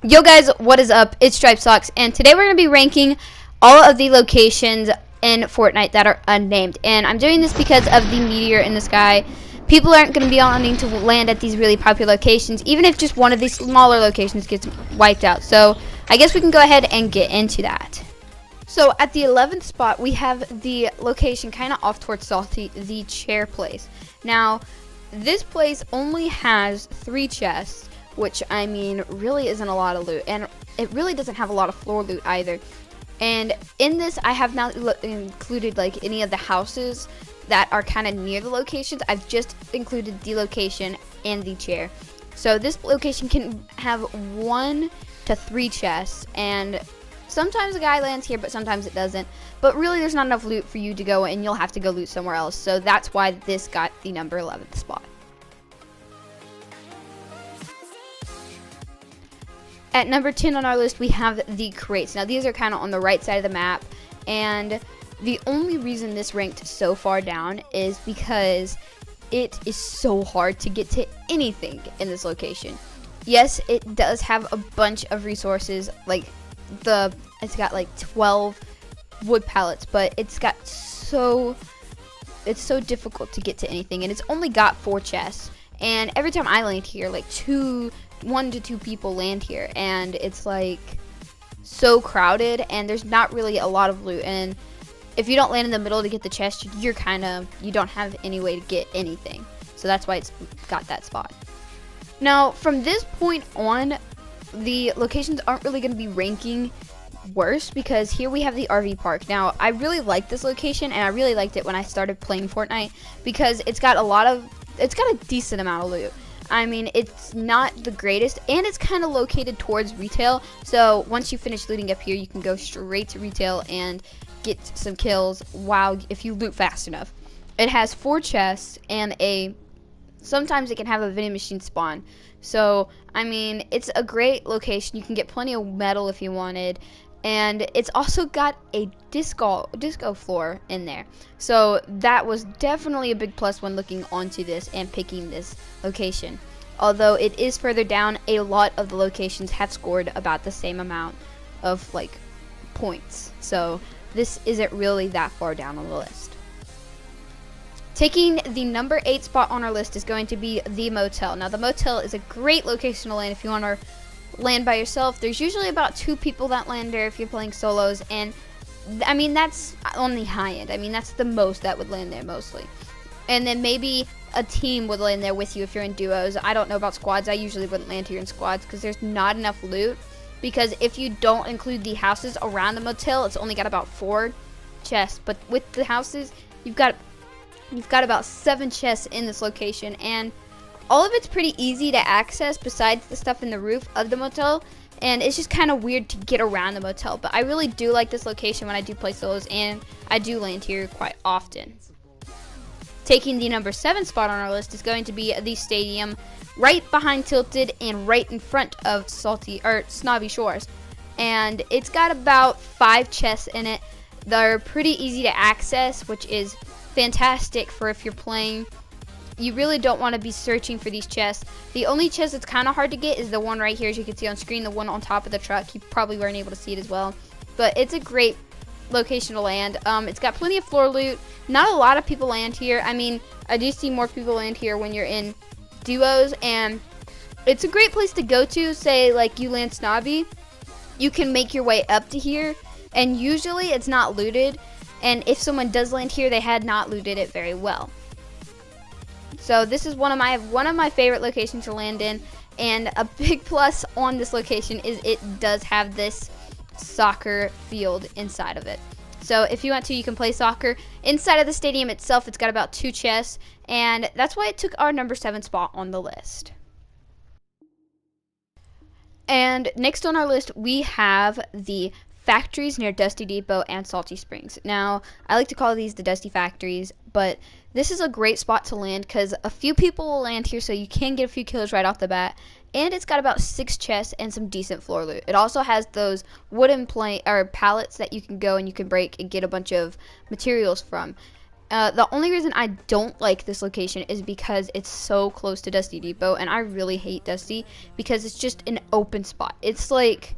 Yo guys, what is up? It's Stripedsox, and today we're going to be ranking all of the locations in Fortnite that are unnamed. And I'm doing this because of the meteor in the sky. People aren't going to be wanting to land at these really popular locations, even if just one of these smaller locations gets wiped out. So I guess we can go ahead and get into that. So at the 11th spot, we have the location kind of off towards Salty, the chair place. Now, this place only has 3 chests, which, I mean, really isn't a lot of loot, and it really doesn't have a lot of floor loot either. And in this, I have not included like any of the houses that are kind of near the locations. I've just included the location and the chair. So this location can have 1 to 3 chests, and sometimes a guy lands here, but sometimes it doesn't. But really, there's not enough loot for you to go, and you'll have to go loot somewhere else. So that's why this got the number 11th spot. At number 10 on our list, we have the crates. Now, these are kind of on the right side of the map, and the only reason this ranked so far down is because it is so hard to get to anything in this location. Yes, it does have a bunch of resources, like it's got like 12 wood pallets, but it's so difficult to get to anything, and it's only got 4 chests. And every time I land here, like 1 to 2 people land here, and it's like so crowded, and there's not really a lot of loot. And if you don't land in the middle to get the chest, you don't have any way to get anything. So that's why it's got that spot. Now, from this point on, the locations aren't really going to be ranking worse, because here we have the RV park. Now, I really like this location, and I really liked it when I started playing Fortnite, because it's got a decent amount of loot. I mean, it's not the greatest, and it's kind of located towards retail. So once you finish looting up here, you can go straight to retail and get some kills if you loot fast enough. It has 4 chests and sometimes it can have a vending machine spawn. So, I mean, it's a great location. You can get plenty of metal if you wanted. And it's also got a disco floor in there. So that was definitely a big plus when looking onto this and picking this location. Although it is further down, a lot of the locations have scored about the same amount of like points. So this isn't really that far down on the list. Taking the number 8 spot on our list is going to be the motel. Now, the motel is a great location to land if you want to land by yourself. There's usually about 2 people that land there if you're playing solos, and I mean, that's on the high end. I mean, that's the most that would land there mostly. And then maybe a team would land there with you if you're in duos. I don't know about squads. I usually wouldn't land here in squads because there's not enough loot. Because if you don't include the houses around the motel, it's only got about 4 chests. But with the houses, you've got about 7 chests in this location, and all of it's pretty easy to access besides the stuff in the roof of the motel, and it's just kind of weird to get around the motel. But I really do like this location when I do play solos, and I do land here quite often. Taking the number 7 spot on our list is going to be the stadium, right behind Tilted and right in front of Snobby Shores. And it's got about 5 chests in it. They're pretty easy to access, which is fantastic for if you're playing. You really don't want to be searching for these chests. The only chest that's kind of hard to get is the one right here, as you can see on screen, the one on top of the truck. You probably weren't able to see it as well, but it's a great location to land. It's got plenty of floor loot. Not a lot of people land here. I mean, I do see more people land here when you're in duos, and it's a great place to go to. Say like you land Snobby, you can make your way up to here, and usually it's not looted, and if someone does land here, they had not looted it very well. So this is one of my favorite locations to land in, and a big plus on this location is it does have this soccer field inside of it. So if you want to, you can play soccer inside of the stadium itself. It's got about 2 chests, and that's why it took our number 7 spot on the list. And next on our list, we have the factories near Dusty Depot and Salty Springs. Now, I like to call these the Dusty Factories, but this is a great spot to land because a few people will land here, so you can get a few kills right off the bat. And it's got about 6 chests and some decent floor loot. It also has those wooden pallets that you can go and you can break and get a bunch of materials from. The only reason I don't like this location is because it's so close to Dusty Depot, and I really hate Dusty because it's just an open spot. It's like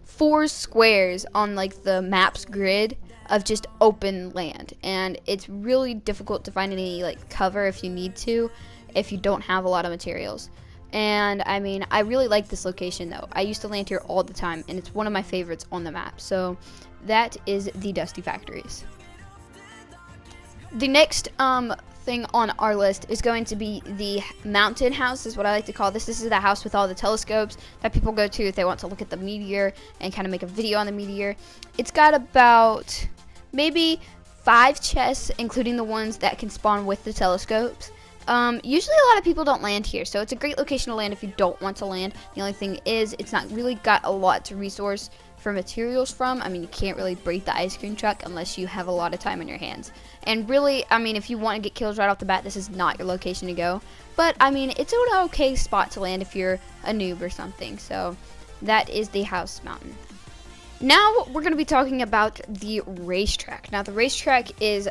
4 squares on like the map's grid of just open land, and it's really difficult to find any like cover if you need to, if you don't have a lot of materials. And I mean, I really like this location though. I used to land here all the time, and it's one of my favorites on the map. So that is the Dusty Factories. The next thing on our list is going to be the mountain house, is what I like to call this. This is the house with all the telescopes that people go to if they want to look at the meteor and kind of make a video on the meteor. It's got about maybe 5 chests, including the ones that can spawn with the telescopes. Usually a lot of people don't land here, so it's a great location to land if you don't want to land. The only thing is, it's not really got a lot to resource for materials from. I mean, you can't really break the ice cream truck unless you have a lot of time on your hands. And really, I mean, if you want to get kills right off the bat, this is not your location to go. But, I mean, it's an okay spot to land if you're a noob or something. So, that is the house mountain. Now, we're going to be talking about the racetrack. Now, the racetrack is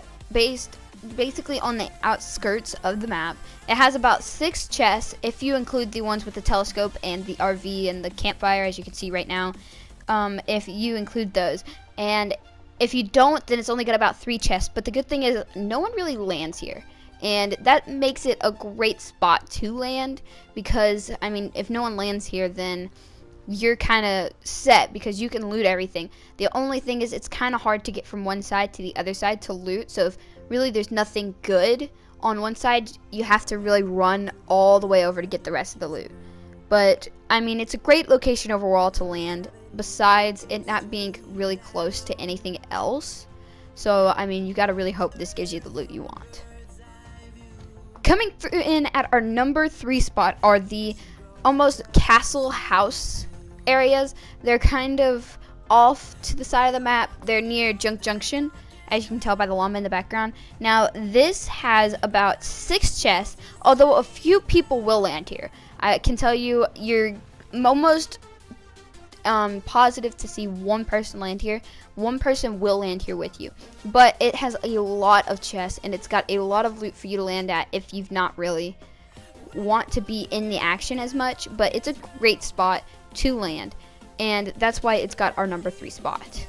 basically on the outskirts of the map. It has about 6 chests if you include the ones with the telescope and the RV and the campfire, as you can see right now. If you include those, and if you don't, then it's only got about 3 chests. But the good thing is no one really lands here, and that makes it a great spot to land, because I mean, if no one lands here, then you're kind of set because you can loot everything. The only thing is it's kind of hard to get from one side to the other side to loot, so if really there's nothing good on one side, you have to really run all the way over to get the rest of the loot. But I mean, it's a great location overall to land, besides it not being really close to anything else. So I mean, you gotta really hope this gives you the loot you want. Coming in at our number 3 spot are the almost castle house areas. They're kind of off to the side of the map. They're near Junk Junction, as you can tell by the llama in the background. Now, this has about 6 chests, although a few people will land here. I can tell you, you're almost positive to see one person land here. One person will land here with you, but it has a lot of chests, and it's got a lot of loot for you to land at if you've not really want to be in the action as much. But it's a great spot to land, and that's why it's got our number 3 spot.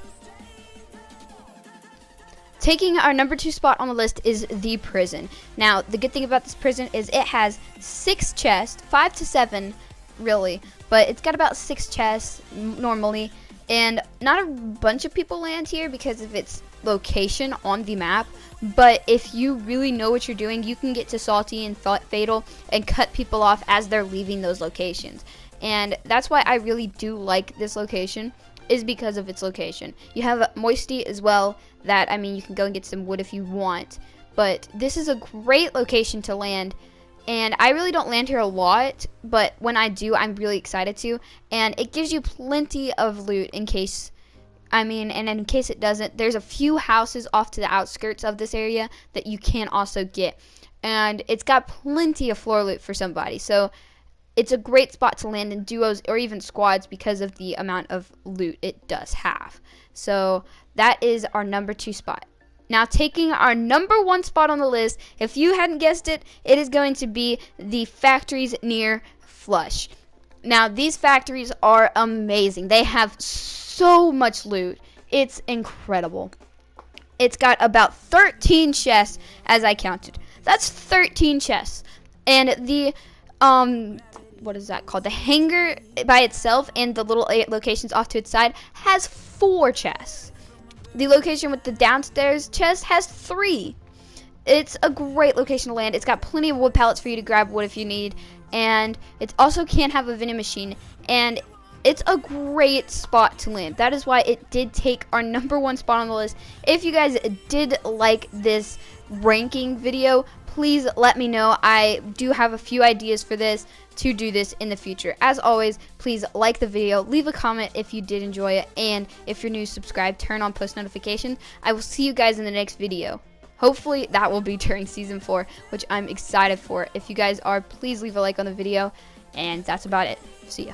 Taking our number 2 spot on the list is the prison. Now, the good thing about this prison is it has 6 chests, 5 to 7 really, but it's got about 6 chests normally, and not a bunch of people land here because of its location on the map. But if you really know what you're doing, you can get to Salty and Fatal and cut people off as they're leaving those locations. And that's why I really do like this location, is because of its location. You have Moisty as well, that, I mean, you can go and get some wood if you want, but this is a great location to land. And I really don't land here a lot, but when I do, I'm really excited to, and it gives you plenty of loot in case, I mean, and in case it doesn't, there's a few houses off to the outskirts of this area that you can also get, and it's got plenty of floor loot for somebody. So it's a great spot to land in duos or even squads because of the amount of loot it does have. So that is our number 2 spot. Now, taking our number 1 spot on the list, if you hadn't guessed it, it is going to be the factories near Flush. Now, these factories are amazing. They have so much loot. It's incredible. It's got about 13 chests, as I counted. That's 13 chests. And the what is that called? The hangar by itself and the little 8 locations off to its side has 4 chests. The location with the downstairs chest has 3. It's a great location to land. It's got plenty of wood pallets for you to grab wood if you need, and it also can have a vending machine, and it's a great spot to land. That is why it did take our number 1 spot on the list. If you guys did like this ranking video, please let me know. I do have a few ideas for this to do this in the future. As always, please like the video, leave a comment if you did enjoy it, and if you're new, subscribe, turn on post notifications. I will see you guys in the next video. Hopefully that will be during season 4, which I'm excited for. If you guys are, please leave a like on the video, and that's about it. See ya.